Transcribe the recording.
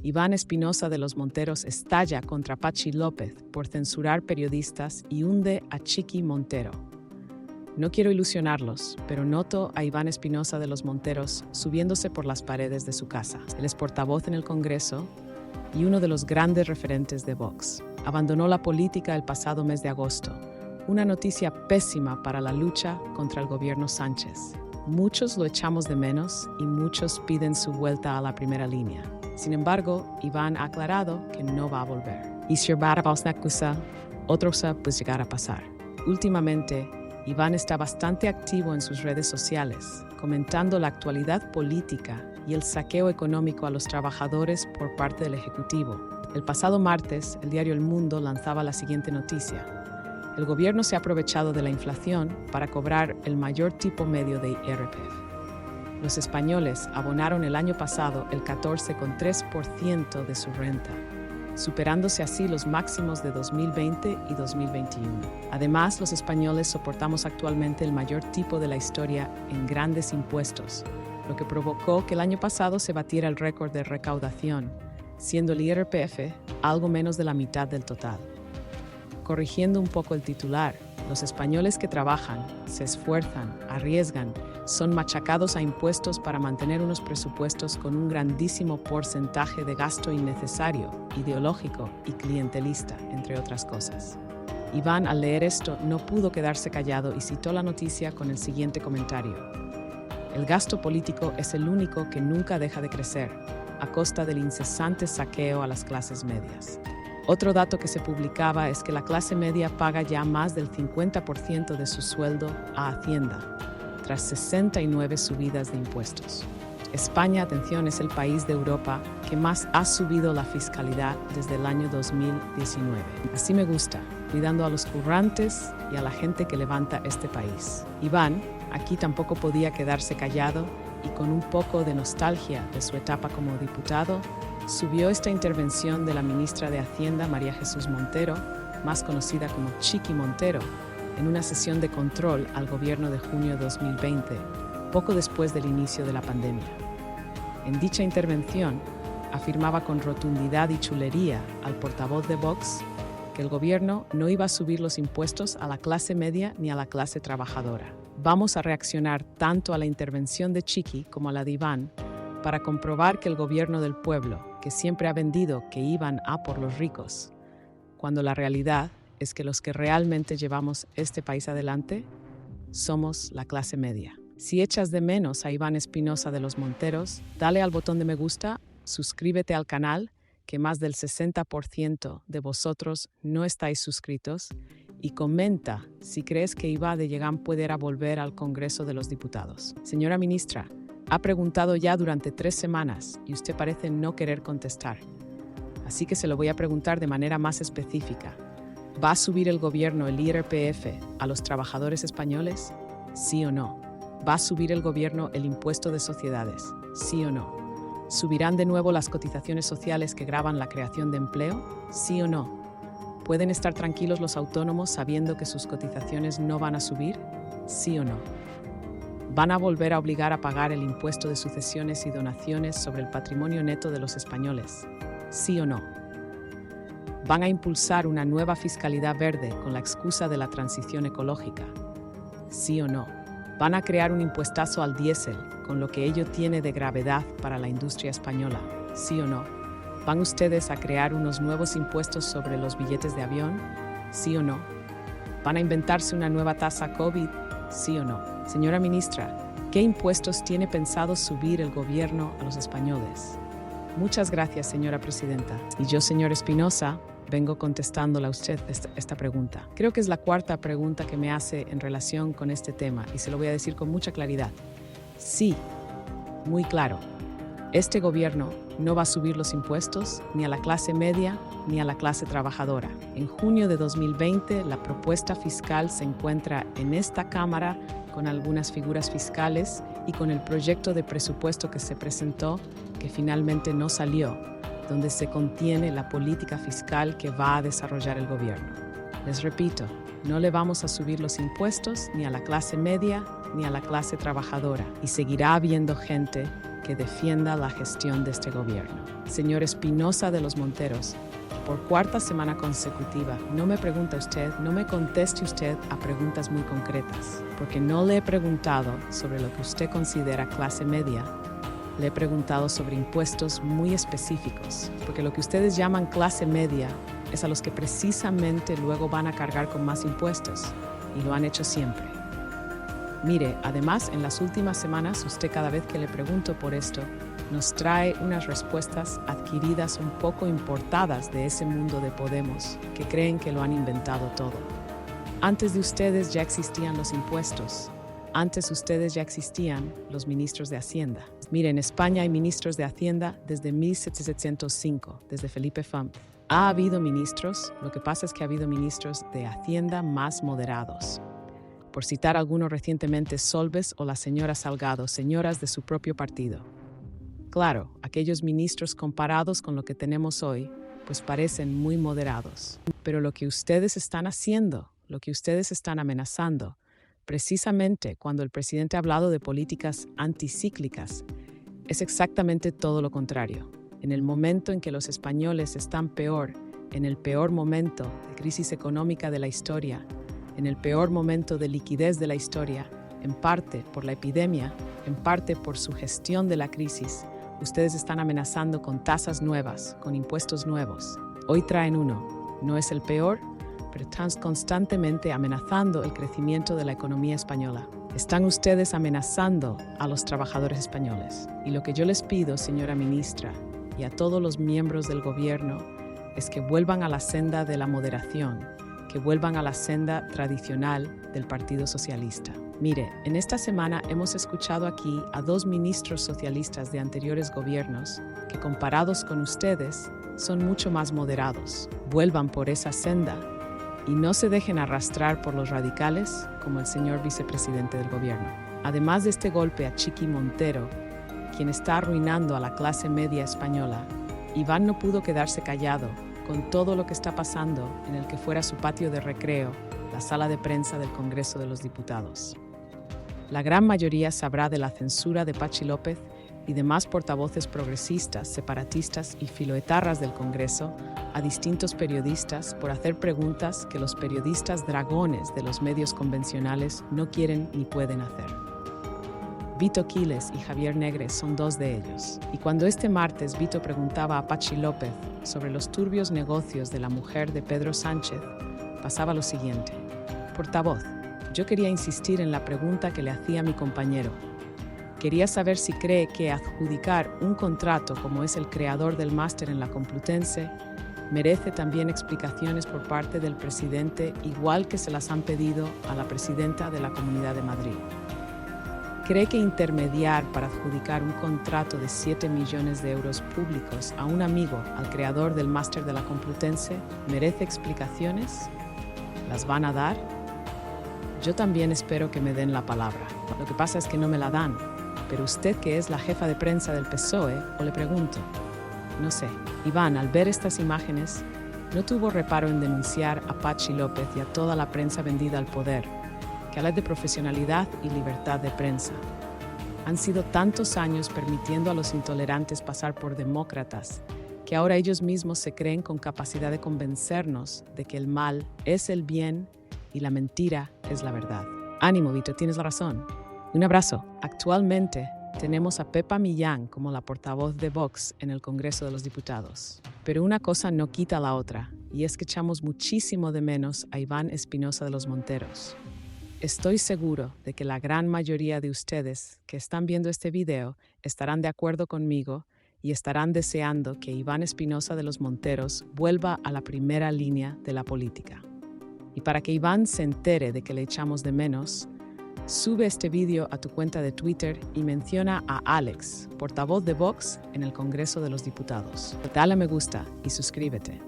Iván Espinosa de los Monteros estalla contra Patxi López por censurar periodistas y hunde a Chiqui Montero. No quiero ilusionarlos, pero noto a Iván Espinosa de los Monteros subiéndose por las paredes de su casa. Él es portavoz en el Congreso y uno de los grandes referentes de Vox. Abandonó la política el pasado mes de agosto, una noticia pésima para la lucha contra el gobierno Sánchez. Muchos lo echamos de menos y muchos piden su vuelta a la primera línea. Sin embargo, Iván ha aclarado que no va a volver. Y si va a pasar, otra cosa puede llegar a pasar. Últimamente, Iván está bastante activo en sus redes sociales, comentando la actualidad política y el saqueo económico a los trabajadores por parte del Ejecutivo. El pasado martes, el diario El Mundo lanzaba la siguiente noticia. El gobierno se ha aprovechado de la inflación para cobrar el mayor tipo medio de IRPF. Los españoles abonaron el año pasado el 14,3% de su renta, superándose así los máximos de 2020 y 2021. Además, los españoles soportamos actualmente el mayor tipo de la historia en grandes impuestos, lo que provocó que el año pasado se batiera el récord de recaudación, siendo el IRPF algo menos de la mitad del total. Corrigiendo un poco el titular, los españoles que trabajan, se esfuerzan, arriesgan, son machacados a impuestos para mantener unos presupuestos con un grandísimo porcentaje de gasto innecesario, ideológico y clientelista, entre otras cosas. Iván, al leer esto, no pudo quedarse callado y citó la noticia con el siguiente comentario. El gasto político es el único que nunca deja de crecer, a costa del incesante saqueo a las clases medias. Otro dato que se publicaba es que la clase media paga ya más del 50% de su sueldo a Hacienda, tras 69 subidas de impuestos. España, atención, es el país de Europa que más ha subido la fiscalidad desde el año 2019. Así me gusta, cuidando a los currantes y a la gente que levanta este país. Iván, aquí tampoco podía quedarse callado y con un poco de nostalgia de su etapa como diputado, subió esta intervención de la ministra de Hacienda, María Jesús Montero, más conocida como Chiqui Montero, en una sesión de control al gobierno de junio de 2020, poco después del inicio de la pandemia. En dicha intervención, afirmaba con rotundidad y chulería al portavoz de Vox que el gobierno no iba a subir los impuestos a la clase media ni a la clase trabajadora. Vamos a reaccionar tanto a la intervención de Chiqui como a la de Iván para comprobar que el gobierno del pueblo, que siempre ha vendido que iban a por los ricos, cuando la realidad es que los que realmente llevamos este país adelante somos la clase media. Si echas de menos a Iván Espinosa de los Monteros, dale al botón de me gusta, suscríbete al canal, que más del 60% de vosotros no estáis suscritos, y comenta si crees que Iván de Llegán pudiera volver al Congreso de los Diputados. Señora ministra, ha preguntado ya durante 3 semanas y usted parece no querer contestar. Así que se lo voy a preguntar de manera más específica. ¿Va a subir el gobierno el IRPF a los trabajadores españoles? ¿Sí o no? ¿Va a subir el gobierno el impuesto de sociedades? ¿Sí o no? ¿Subirán de nuevo las cotizaciones sociales que gravan la creación de empleo? ¿Sí o no? ¿Pueden estar tranquilos los autónomos sabiendo que sus cotizaciones no van a subir? ¿Sí o no? ¿Van a volver a obligar a pagar el impuesto de sucesiones y donaciones sobre el patrimonio neto de los españoles? ¿Sí o no? ¿Van a impulsar una nueva fiscalidad verde con la excusa de la transición ecológica? ¿Sí o no? ¿Van a crear un impuestazo al diésel con lo que ello tiene de gravedad para la industria española? ¿Sí o no? ¿Van ustedes a crear unos nuevos impuestos sobre los billetes de avión? ¿Sí o no? ¿Van a inventarse una nueva tasa COVID? ¿Sí o no? Señora ministra, ¿qué impuestos tiene pensado subir el gobierno a los españoles? Muchas gracias, señora presidenta. Y yo, señor Espinosa, vengo contestándole a usted esta pregunta. Creo que es la 4ª pregunta que me hace en relación con este tema y se lo voy a decir con mucha claridad. Sí, muy claro. Este gobierno no va a subir los impuestos ni a la clase media ni a la clase trabajadora. En junio de 2020, la propuesta fiscal se encuentra en esta Cámara con algunas figuras fiscales y con el proyecto de presupuesto que se presentó, que finalmente no salió, donde se contiene la política fiscal que va a desarrollar el gobierno. Les repito, no le vamos a subir los impuestos ni a la clase media ni a la clase trabajadora y seguirá habiendo gente que defienda la gestión de este gobierno. Señor Espinosa de los Monteros, por cuarta semana consecutiva, no me pregunta usted, no me conteste usted a preguntas muy concretas, porque no le he preguntado sobre lo que usted considera clase media. Le he preguntado sobre impuestos muy específicos, porque lo que ustedes llaman clase media es a los que precisamente luego van a cargar con más impuestos, y lo han hecho siempre. Mire, además, en las últimas semanas, usted cada vez que le pregunto por esto, nos trae unas respuestas adquiridas un poco importadas de ese mundo de Podemos, que creen que lo han inventado todo. Antes de ustedes ya existían los impuestos. Antes ustedes ya existían los ministros de Hacienda. Mire, en España hay ministros de Hacienda desde 1705, desde Felipe Fam. Ha habido ministros, lo que pasa es que ha habido ministros de Hacienda más moderados. Por citar algunos recientemente, Solbes o la señora Salgado, señoras de su propio partido. Claro, aquellos ministros comparados con lo que tenemos hoy, pues parecen muy moderados. Pero lo que ustedes están haciendo, lo que ustedes están amenazando, precisamente cuando el presidente ha hablado de políticas anticíclicas, es exactamente todo lo contrario. En el momento en que los españoles están peor, en el peor momento de crisis económica de la historia, en el peor momento de liquidez de la historia, en parte por la epidemia, en parte por su gestión de la crisis, ustedes están amenazando con tasas nuevas, con impuestos nuevos. Hoy traen uno. No es el peor, pero están constantemente amenazando el crecimiento de la economía española. Están ustedes amenazando a los trabajadores españoles. Y lo que yo les pido, señora ministra, y a todos los miembros del gobierno, es que vuelvan a la senda de la moderación, que vuelvan a la senda tradicional del Partido Socialista. Mire, en esta semana hemos escuchado aquí a dos ministros socialistas de anteriores gobiernos que, comparados con ustedes, son mucho más moderados. Vuelvan por esa senda y no se dejen arrastrar por los radicales como el señor vicepresidente del gobierno. Además de este golpe a Chiqui Montero, quien está arruinando a la clase media española, Iván no pudo quedarse callado con todo lo que está pasando en el que fuera su patio de recreo, la sala de prensa del Congreso de los Diputados. La gran mayoría sabrá de la censura de Patxi López y demás portavoces progresistas, separatistas y filoetarras del Congreso a distintos periodistas por hacer preguntas que los periodistas dragones de los medios convencionales no quieren ni pueden hacer. Vito Quiles y Javier Negre son dos de ellos. Y cuando este martes Vito preguntaba a Patxi López sobre los turbios negocios de la mujer de Pedro Sánchez, pasaba lo siguiente. Portavoz, yo quería insistir en la pregunta que le hacía a mi compañero. Quería saber si cree que adjudicar un contrato como es el creador del máster en la Complutense merece también explicaciones por parte del presidente, igual que se las han pedido a la presidenta de la Comunidad de Madrid. ¿Cree que intermediar para adjudicar un contrato de 7 millones de euros públicos a un amigo, al creador del máster de la Complutense, merece explicaciones? ¿Las van a dar? Yo también espero que me den la palabra. Lo que pasa es que no me la dan. Pero usted, que es la jefa de prensa del PSOE, o le pregunto. No sé. Iván, al ver estas imágenes, no tuvo reparo en denunciar a Patxi López y a toda la prensa vendida al poder, que habla de profesionalidad y libertad de prensa. Han sido tantos años permitiendo a los intolerantes pasar por demócratas que ahora ellos mismos se creen con capacidad de convencernos de que el mal es el bien y la mentira es la verdad. Ánimo, Vito, tienes la razón. Un abrazo. Actualmente tenemos a Pepa Millán como la portavoz de Vox en el Congreso de los Diputados. Pero una cosa no quita la otra, y es que echamos muchísimo de menos a Iván Espinosa de los Monteros. Estoy seguro de que la gran mayoría de ustedes que están viendo este video estarán de acuerdo conmigo y estarán deseando que Iván Espinosa de los Monteros vuelva a la primera línea de la política. Y para que Iván se entere de que le echamos de menos, sube este video a tu cuenta de Twitter y menciona a Alex, portavoz de Vox en el Congreso de los Diputados. Dale a me gusta y suscríbete.